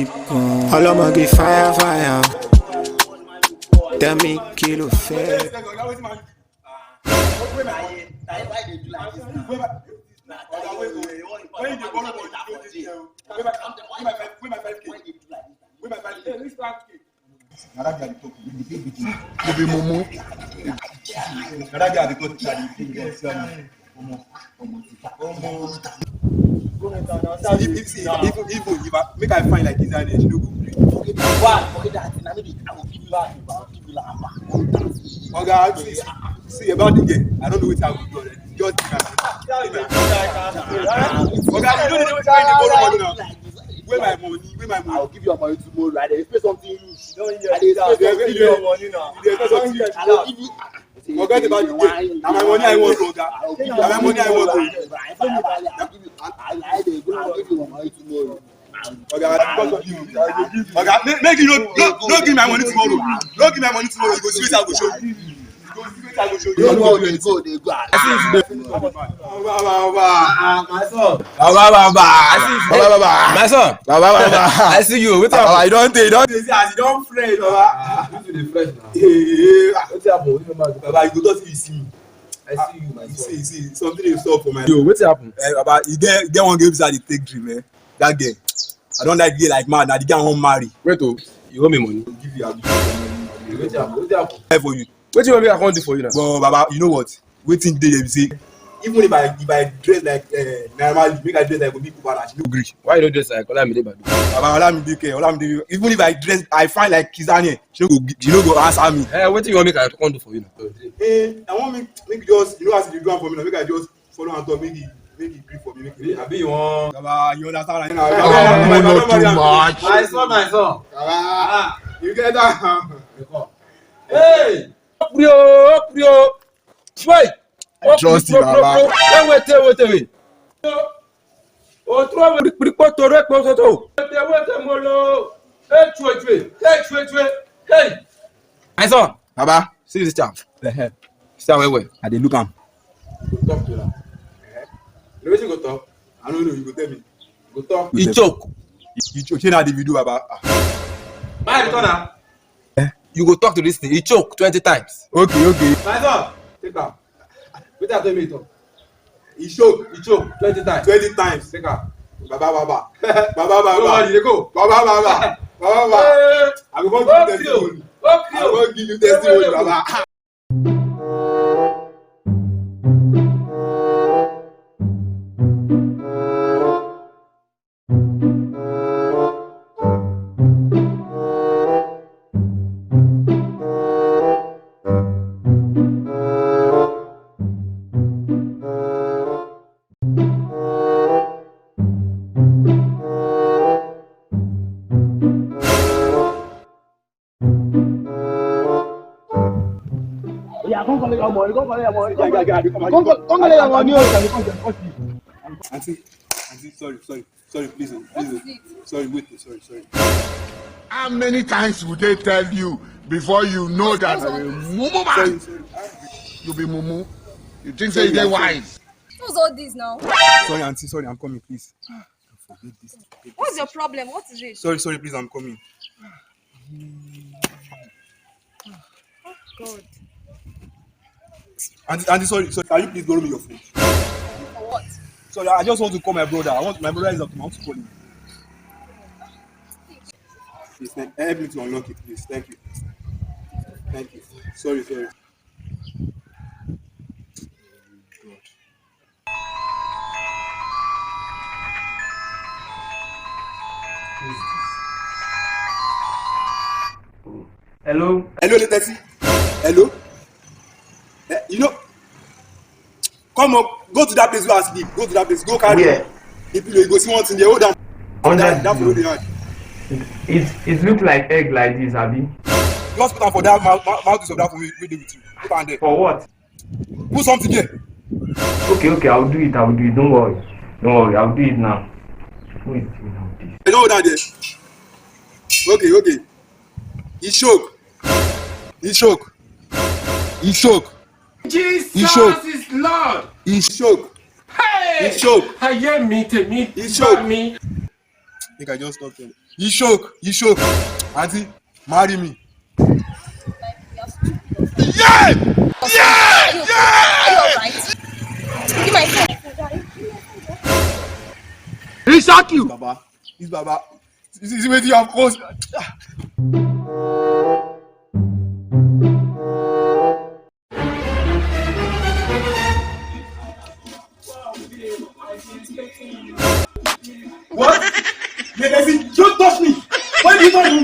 con. Ọlọ́mọge fire fire. Tell me kí ló fẹ́. Make I find like his energy, you know. Forget that. I will give you that. Okay, see about the game. I don't know what I will do. Just okay, you don't know what I borrow money now. Where my money? I will give you your money tomorrow. I expect something loose. I expect your money now. I will give you. Forget about the game. Now my money I want, Oga. Now my money I want. I'll give you your money tomorrow. Okay, make you don't give my money tomorrow. Don't give my money tomorrow. You go see what I go show you. You don't know they go. My son. I see you. What's up? I don't see as you don't fresh, Baba. You the fresh now. What's happen? Baba, you go just see me. I see you, my son. See, something is up for my. Yo, what's happen? Baba, you get one game inside the take dream, eh? That girl. I don't like girl like man. Now the girl won't marry. Wait, oh, you owe me money. I'll give you. What's happen? For you. What do you want me to do for you now? But Baba, you know what? Waiting day you see. Even if I dress like normally, make I dress like a big Kubana, she no agree. Why you don't dress like Olamide Badu? Baba, Olamide. Even if I dress, I find like Kizane, she no go answer me. What do you want me to do for you now? I want make you just, you know, as you do for me now, make I just follow and talk, make it grip for me. I be you want. Baba, you understand? Like, not too much. My son. Baba, you get that? Hey! Prio! Wait! Trust you, Baba. Wait. Oh, trouve le pricoto reposo. Wait, molo. Hey! My son, Baba, see this chap. See where? I dey look am. Talk to her. You know go talk? I don't know, you go tell me. Go talk. He choke. You choke. Say na the video, Baba. My returner. You go talk to this thing. He choke 20 times. Okay. My son, take am. Wait till I tell me talk. He choke 20 times. 20 times. Take am. Baba. Nobody dey go. Baba. I go give you testimony. Baba. Come collect your money. Auntie, sorry, please. Sorry, wait, sorry. How many times would they tell you before you know that mumu man? Sorry. You be mumu. You think say they wise? What's all this now? Sorry, Auntie, sorry, I'm coming, please. Forget this. What's your problem? What is it? Sorry, please, I'm coming. God. Auntie, sorry, can you please borrow me your phone? For what? Sorry, I just want to call my brother. My brother is up to me. I want to call him. Please, help me to unlock it, please. Thank you. Sorry. God. Hello, Letesi. Hello. You know, come up, go to that place where I sleep. Go to that place. Go carry the pillow. You go see one thing there. Hold on. That follow the hand. It looks like egg like this, Abi. Just put on for that mouthpiece of that for me. We do with you. Put on there. For what? Put something there. Okay, I'll do it. Don't worry, I'll do it now. Wait, this. I know that there. Okay. He choke. Jesus is Lord. He choke. Hey! He choke. I hear me. He choke. I think I just stopped him. You choke. Auntie, marry me. Yeah! Are you alright? Give my phone. He shock you. Baba. This Baba. This is where you have caused. What? Don't touch me. Why do you touch me?